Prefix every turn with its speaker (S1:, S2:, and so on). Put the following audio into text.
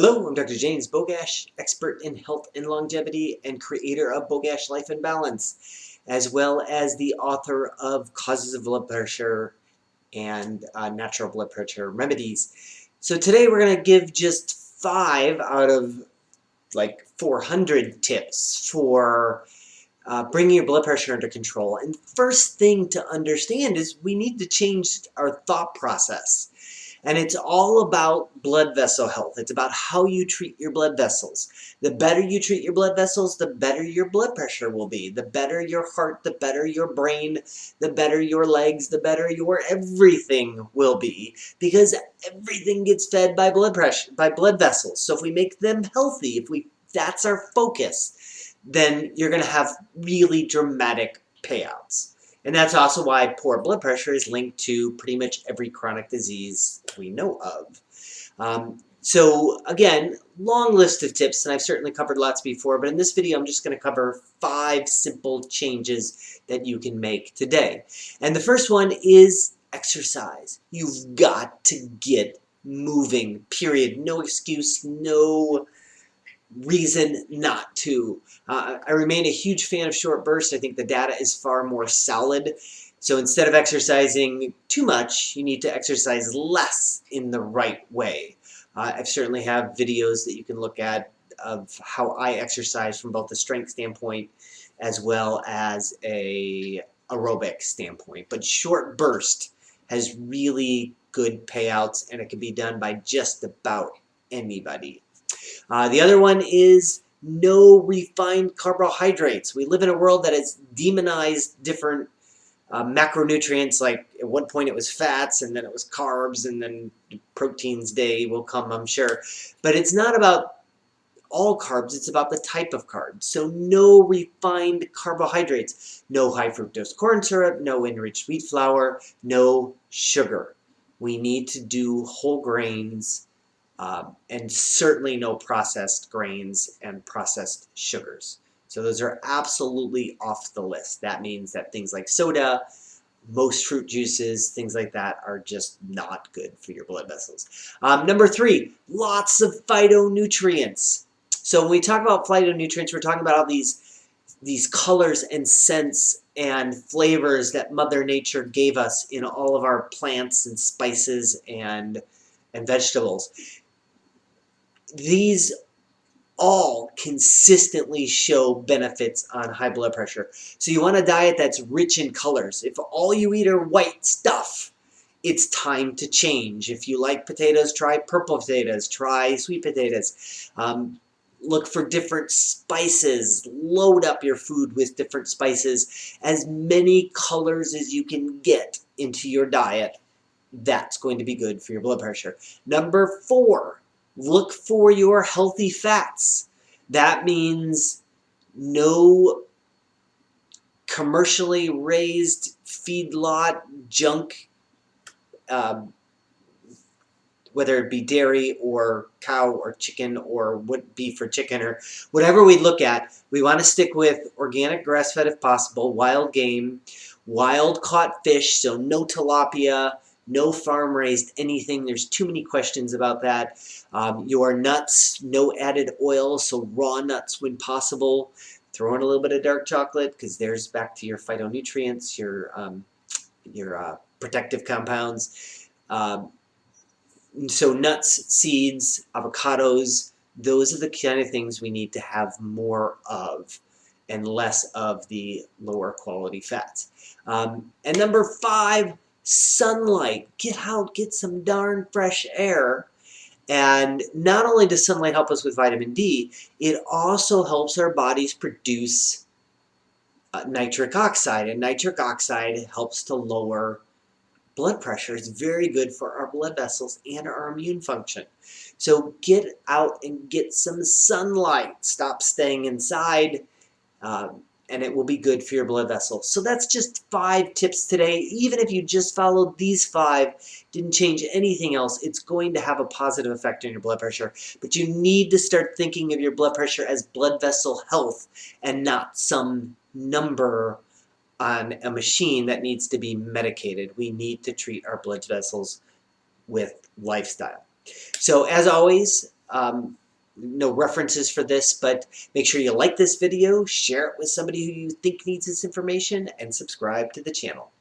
S1: Hello, I'm Dr. James Bogash, expert in health and longevity and creator of Bogash Life and Balance, as well as the author of Causes of Blood Pressure and Natural Blood Pressure Remedies. So today we're going to give just 5 out of like 400 tips for bringing your blood pressure under control. And first thing to understand is we need to change our thought process. And it's all about blood vessel health. It's about how you treat your blood vessels. The better you treat your blood vessels, the better your blood pressure will be. The better your heart, the better your brain, the better your legs, the better your everything will be. Because everything gets fed by blood pressure, by blood vessels. So if we make them healthy, that's our focus, then you're going to have really dramatic payouts. And that's also why poor blood pressure is linked to pretty much every chronic disease we know of. So again, long list of tips, and I've certainly covered lots before, but in this video I'm just going to cover 5 simple changes that you can make today. And the first one is exercise. You've got to get moving, period. No excuse, no reason not to. I remain a huge fan of short bursts. I think the data is far more solid. So instead of exercising too much, you need to exercise less in the right way. I certainly have videos that you can look at of how I exercise from both a strength standpoint as well as a aerobic standpoint. But short burst has really good payouts, and it can be done by just about anybody. The other one is no refined carbohydrates. We live in a world that has demonized different macronutrients. Like at one point it was fats, and then it was carbs, and then proteins day will come, I'm sure. But it's not about all carbs, it's about the type of carbs. So no refined carbohydrates, no high fructose corn syrup, no enriched wheat flour, no sugar. We need to do whole grains, and certainly no processed grains and processed sugars. So those are absolutely off the list. That means that things like soda, most fruit juices, things like that are just not good for your blood vessels. Number 3, lots of phytonutrients. So when we talk about phytonutrients, we're talking about all these colors and scents and flavors that Mother Nature gave us in all of our plants and spices and vegetables. These all consistently show benefits on high blood pressure. So you want a diet that's rich in colors. If all you eat are white stuff, it's time to change. If you like potatoes, try purple potatoes, try sweet potatoes. Look for different spices. Load up your food with different spices. As many colors as you can get into your diet, that's going to be good for your blood pressure. Number 4, look for your healthy fats. That means no commercially raised feedlot junk, whether it be dairy or cow or chicken or beef or chicken or whatever we look at. We want to stick with organic grass-fed if possible, wild game, wild caught fish, so no tilapia, no farm-raised anything. There's too many questions about that. Your nuts, no added oil, so raw nuts when possible. Throw in a little bit of dark chocolate, because there's back to your phytonutrients, your protective compounds. So nuts, seeds, avocados, those are the kind of things we need to have more of and less of the lower quality fats. And number 5, sunlight. Get out, get some darn fresh air. And not only does sunlight help us with vitamin D, it also helps our bodies produce nitric oxide. And nitric oxide helps to lower blood pressure. Is very good for our blood vessels and our immune function. So get out and get some sunlight. Stop staying inside, and it will be good for your blood vessels. So that's just 5 tips today. Even if you just followed these 5, didn't change anything else, it's going to have a positive effect on your blood pressure. But you need to start thinking of your blood pressure as blood vessel health and not some number on a machine that needs to be medicated. We need to treat our blood vessels with lifestyle. So as always, no references for this, but make sure you like this video, share it with somebody who you think needs this information, and subscribe to the channel.